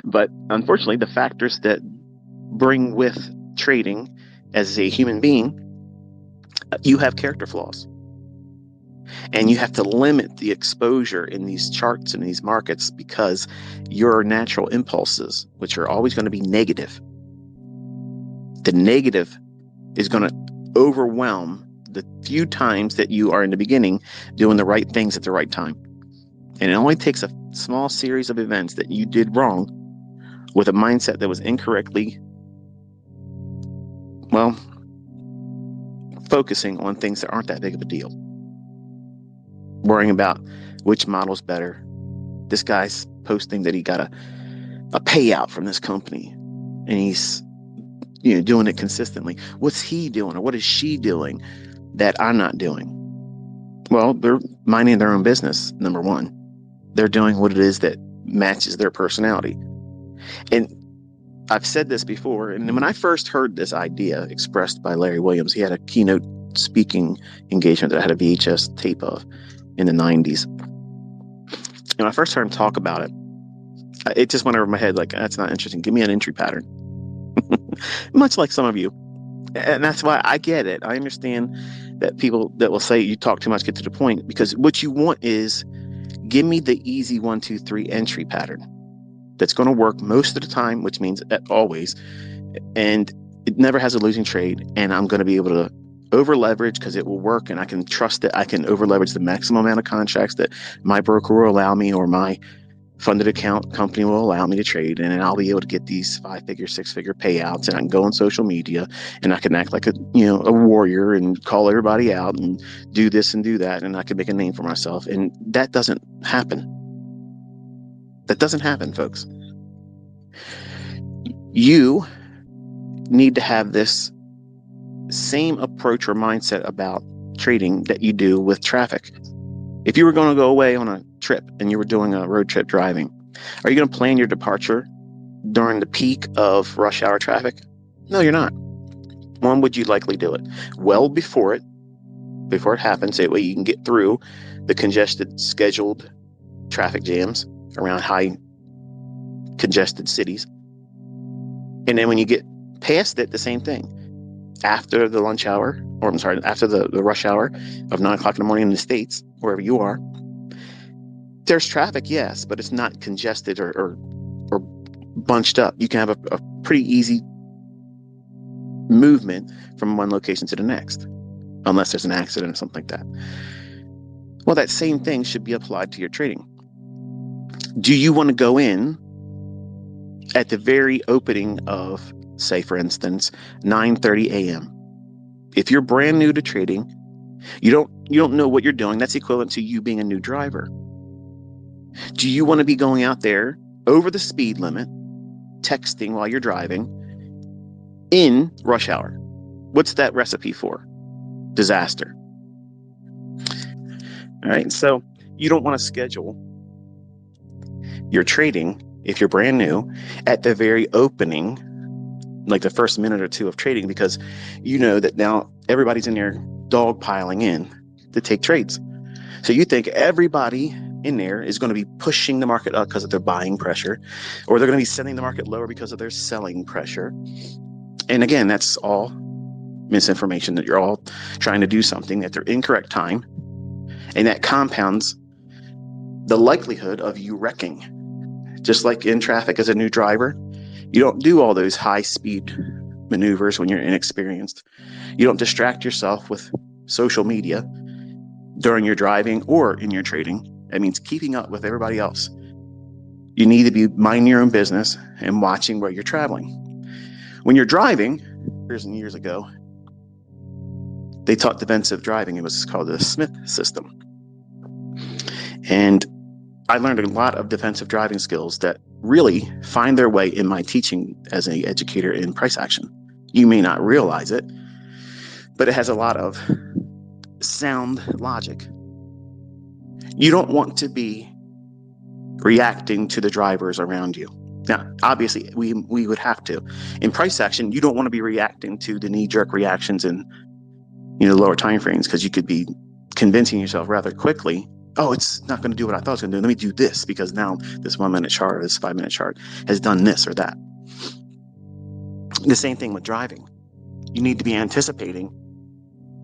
But unfortunately, the factors that bring with trading as a human being, you have character flaws. And you have to limit the exposure in these charts and these markets because your natural impulses, which are always going to be negative, the negative is going to overwhelm the few times that you are in the beginning doing the right things at the right time. And it only takes a small series of events that you did wrong with a mindset that was incorrectly, well, focusing on things that aren't that big of a deal. Worrying about which model's better. This guy's posting that he got a payout from this company and he's doing it consistently. What's he doing or what is she doing that I'm not doing? Well, they're minding their own business, number one. They're doing what it is that matches their personality. And I've said this before, and when I first heard this idea expressed by Larry Williams, he had a keynote speaking engagement that I had a VHS tape of in the 90s. And when I first heard him talk about it, it just went over my head like, that's not interesting. Give me an entry pattern. Much like some of you. And that's why I get it. I understand that people that will say you talk too much, get to the point, because what you want is give me the easy 1, 2, 3 entry pattern that's going to work most of the time, which means always, and it never has a losing trade, and I'm going to be able to over leverage because it will work, and I can trust that I can over leverage the maximum amount of contracts that my broker will allow me or my funded account company will allow me to trade, and then I'll be able to get these 5-figure, 6-figure payouts, and I can go on social media and I can act like a warrior and call everybody out and do this and do that, and I can make a name for myself. And that doesn't happen. That doesn't happen, folks. You need to have this same approach or mindset about trading that you do with traffic. If you were going to go away on a trip and you were doing a road trip driving, are you going to plan your departure during the peak of rush hour traffic? No, you're not. When would you likely do it? Well before it happens. That way you can get through the congested, scheduled traffic jams around high congested cities. And then when you get past it, the same thing. After the lunch hour, or I'm sorry, after the rush hour of 9 o'clock in the morning in the States, wherever you are, there's traffic, yes, but it's not congested or bunched up. You can have a pretty easy movement from one location to the next, unless there's an accident or something like that. Well, that same thing should be applied to your trading. Do you want to go in at the very opening of, say, for instance, 9:30 a.m.? If you're brand new to trading, you don't know what you're doing. That's equivalent to you being a new driver. Do you want to be going out there over the speed limit, texting while you're driving in rush hour? What's that recipe for? Disaster. All right. So you don't want to schedule your trading, if you're brand new, at the very opening, like the first minute or two of trading, because you know that now everybody's in there dogpiling in to take trades. So you think everybody in there is going to be pushing the market up because of their buying pressure, or they're going to be sending the market lower because of their selling pressure. And again, that's all misinformation, that you're all trying to do something at their incorrect time. And that compounds the likelihood of you wrecking. Just like in traffic as a new driver, you don't do all those high speed maneuvers when you're inexperienced. You don't distract yourself with social media during your driving or in your trading. That means keeping up with everybody else. You need to be minding your own business and watching where you're traveling. When you're driving, years and years ago, they taught defensive driving. It was called the Smith system. And I learned a lot of defensive driving skills that really find their way in my teaching as an educator in price action. You may not realize it, but it has a lot of sound logic. You don't want to be reacting to the drivers around you. Now, obviously, we would have to. In price action, you don't want to be reacting to the knee-jerk reactions in lower time frames, because you could be convincing yourself rather quickly oh, it's not going to do what I thought it was going to do. Let me do this because now this 1 minute chart or this 5 minute chart has done this or that. The same thing with driving. You need to be anticipating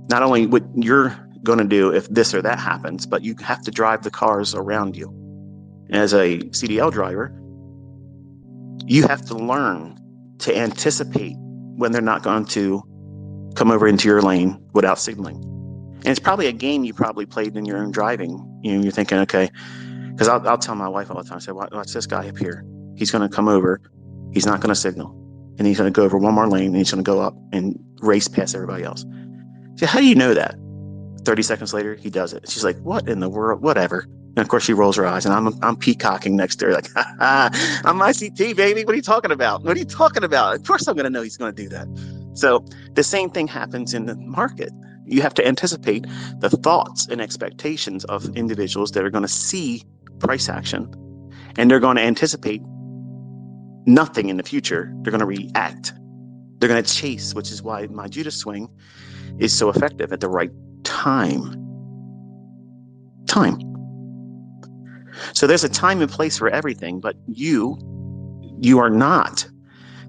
not only what you're going to do if this or that happens, but you have to drive the cars around you. As a CDL driver, you have to learn to anticipate when they're not going to come over into your lane without signaling. And it's probably a game you probably played in your own driving. You're thinking, okay, because I'll tell my wife all the time, I say, watch this guy up here. He's going to come over. He's not going to signal. And he's going to go over one more lane and he's going to go up and race past everybody else. So how do you know that? 30 seconds later, he does it. She's like, what in the world? Whatever. And of course, she rolls her eyes, and I'm peacocking next to her, like, I'm ICT, baby. What are you talking about? What are you talking about? Of course, I'm going to know he's going to do that. So the same thing happens in the market. You have to anticipate the thoughts and expectations of individuals that are going to see price action, and they're going to anticipate nothing in the future. They're going to react. They're going to chase, which is why my Judas swing is so effective at the right time. So there's a time and place for everything, but you are not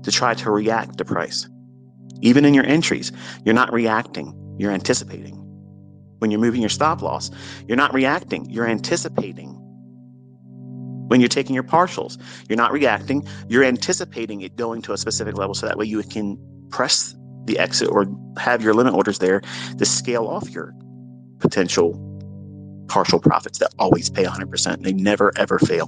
to try to react to price. Even in your entries, you're not reacting, you're anticipating. When you're moving your stop loss, you're not reacting, you're anticipating. When you're taking your partials, you're not reacting, you're anticipating it going to a specific level so that way you can press the exit or have your limit orders there to scale off your potential partial profits that always pay 100%. They never, ever fail.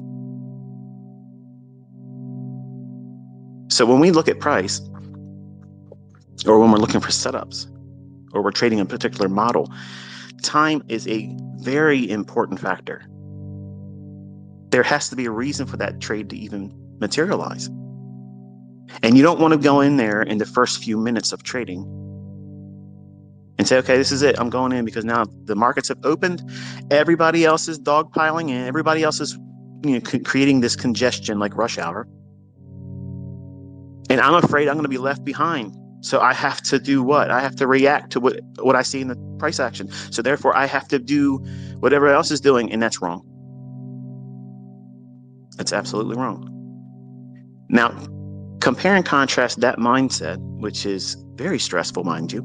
So when we look at price, or when we're looking for setups, or we're trading a particular model, time is a very important factor. There has to be a reason for that trade to even materialize. And you don't want to go in there in the first few minutes of trading and say, okay, this is it. I'm going in because now the markets have opened. Everybody else is dogpiling in. Everybody else is creating this congestion like rush hour. And I'm afraid I'm going to be left behind. So I have to do what? I have to react to what I see in the price action. So therefore, I have to do whatever else is doing. And that's wrong. That's absolutely wrong. Now, compare and contrast that mindset, which is very stressful, mind you.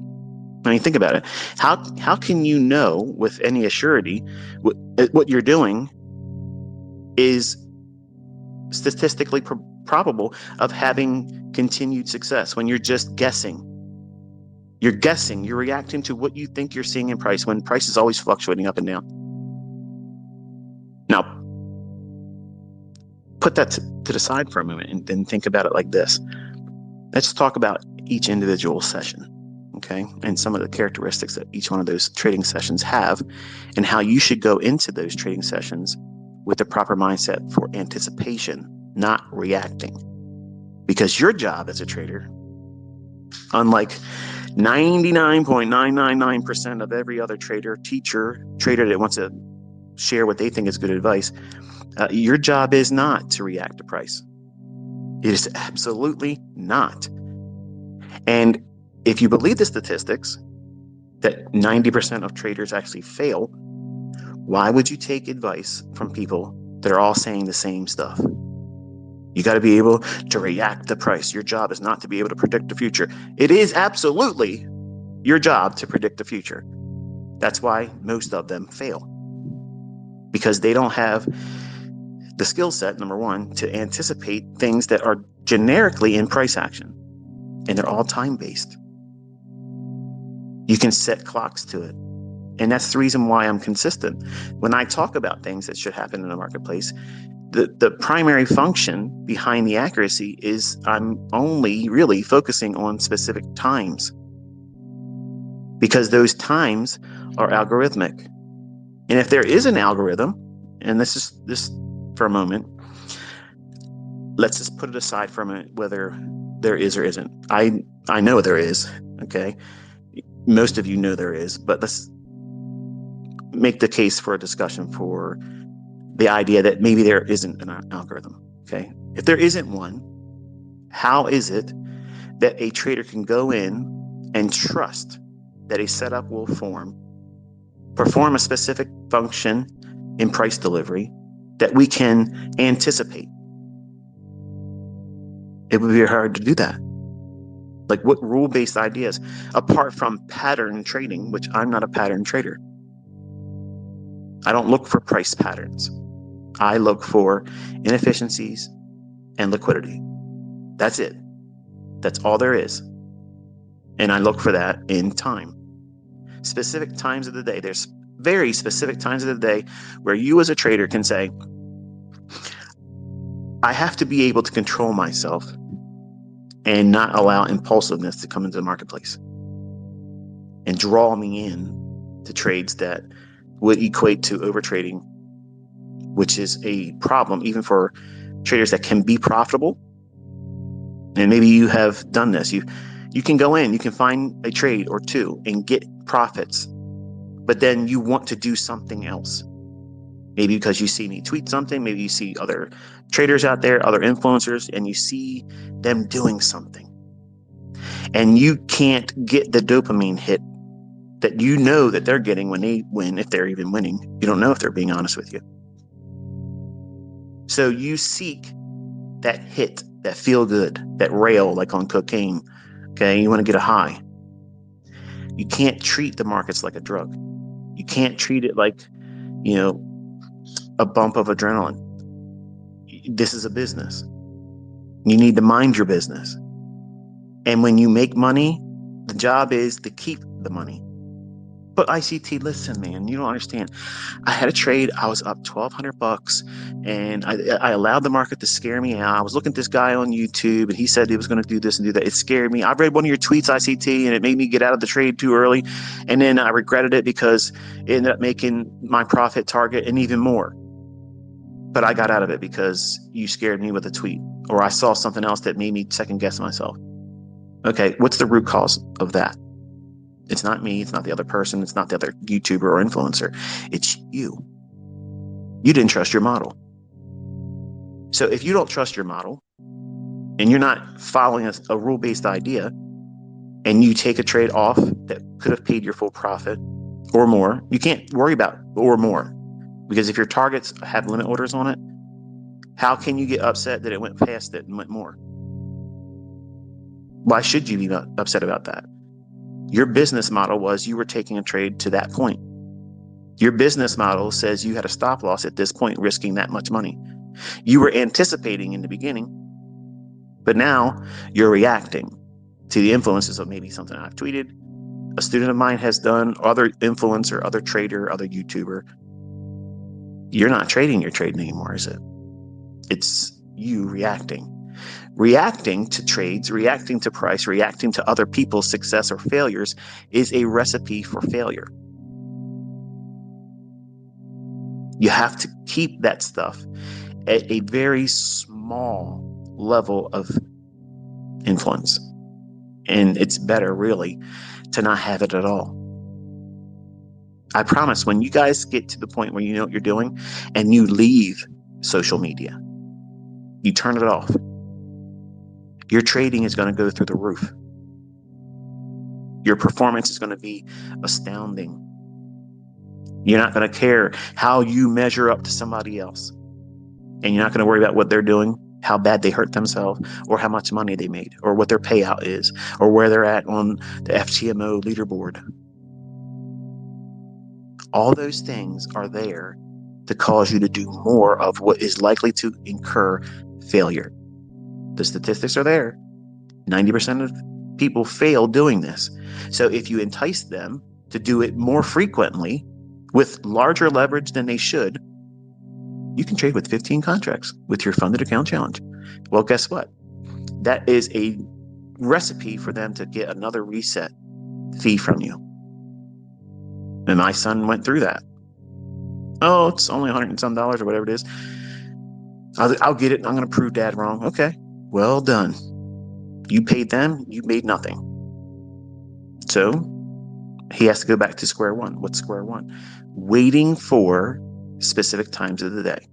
I mean, think about it. How can you know with any assurity what you're doing is statistically probable of having continued success when you're just guessing? You're guessing. You're reacting to what you think you're seeing in price when price is always fluctuating up and down. Now, put that to the side for a moment and then think about it like this. Let's talk about each individual session. Okay, and some of the characteristics that each one of those trading sessions have, and how you should go into those trading sessions with the proper mindset for anticipation, not reacting. Because your job as a trader, unlike 99.999% of every other trader that wants to share what they think is good advice, your job is not to react to price. It is absolutely not. And if you believe the statistics that 90% of traders actually fail, why would you take advice from people that are all saying the same stuff? You got to be able to react to price. Your job is not to be able to predict the future. It is absolutely your job to predict the future. That's why most of them fail, because they don't have the skill set, number one, to anticipate things that are generically in price action, and they're all time-based. You can set clocks to it. And that's the reason why I'm consistent. When I talk about things that should happen in the marketplace, the primary function behind the accuracy is I'm only really focusing on specific times, because those times are algorithmic. And if there is an algorithm, and this for a moment, let's just put it aside for a minute whether there is or isn't. I know there is, okay? Most of you know there is, but let's make the case for a discussion for the idea that maybe there isn't an algorithm, okay? If there isn't one, how is it that a trader can go in and trust that a setup will perform a specific function in price delivery that we can anticipate. It would be hard to do that. Like, what rule-based ideas, apart from pattern trading, which I'm not a pattern trader. I don't look for price patterns. I look for inefficiencies and liquidity. That's it. That's all there is. And I look for that in time. Specific times of the day. There's very specific times of the day where you as a trader can say, I have to be able to control myself and not allow impulsiveness to come into the marketplace and draw me in to trades that would equate to overtrading, which is a problem even for traders that can be profitable. And maybe you have done this. You can go in, you can find a trade or two and get profits, but then you want to do something else. Maybe because you see me tweet something, maybe you see other traders out there, other influencers, and you see them doing something. And you can't get the dopamine hit that you know that they're getting when they win, if they're even winning. You don't know if they're being honest with you. So you seek that hit, that feel good, that rail, like on cocaine. Okay, you want to get a high. You can't treat the markets like a drug. You can't treat it like, a bump of adrenaline. This is a business. You need to mind your business. And when you make money, the job is to keep the money. But ICT, listen, man, you don't understand. I had a trade. I was up $1,200 and I allowed the market to scare me out. I was looking at this guy on YouTube and he said he was going to do this and do that. It scared me. I read one of your tweets, ICT, and it made me get out of the trade too early. And then I regretted it because it ended up making my profit target and even more. But I got out of it because you scared me with a tweet, or I saw something else that made me second guess myself. Okay, what's the root cause of that? It's not me. It's not the other person. It's not the other YouTuber or influencer. It's you. You didn't trust your model. So if you don't trust your model and you're not following a rule-based idea and you take a trade off that could have paid your full profit or more, you can't worry about or more, because if your targets have limit orders on it, how can you get upset that it went past it and went more? Why should you be upset about that? Your business model was you were taking a trade to that point. Your business model says you had a stop loss at this point, risking that much money. You were anticipating in the beginning, but now you're reacting to the influences of maybe something I've tweeted, a student of mine has done, other influencer, other trader, other YouTuber. You're not trading your trade anymore, is it? It's you reacting. Reacting to trades, reacting to price, reacting to other people's success or failures is a recipe for failure. You have to keep that stuff at a very small level of influence. And it's better, really, to not have it at all. I promise, when you guys get to the point where you know what you're doing and you leave social media, you turn it off, your trading is going to go through the roof. Your performance is going to be astounding. You're not going to care how you measure up to somebody else. And you're not going to worry about what they're doing, how bad they hurt themselves, or how much money they made, or what their payout is, or where they're at on the FTMO leaderboard. All those things are there to cause you to do more of what is likely to incur failure. The statistics are there. 90% of people fail doing this. So if you entice them to do it more frequently with larger leverage than they should, you can trade with 15 contracts with your funded account challenge. Well, guess what? That is a recipe for them to get another reset fee from you. And my son went through that. Oh, it's only $100 and some or whatever it is. I'll get it. I'm going to prove dad wrong. Okay, well done. You paid them, you made nothing. So he has to go back to square one. What's square one? Waiting for specific times of the day.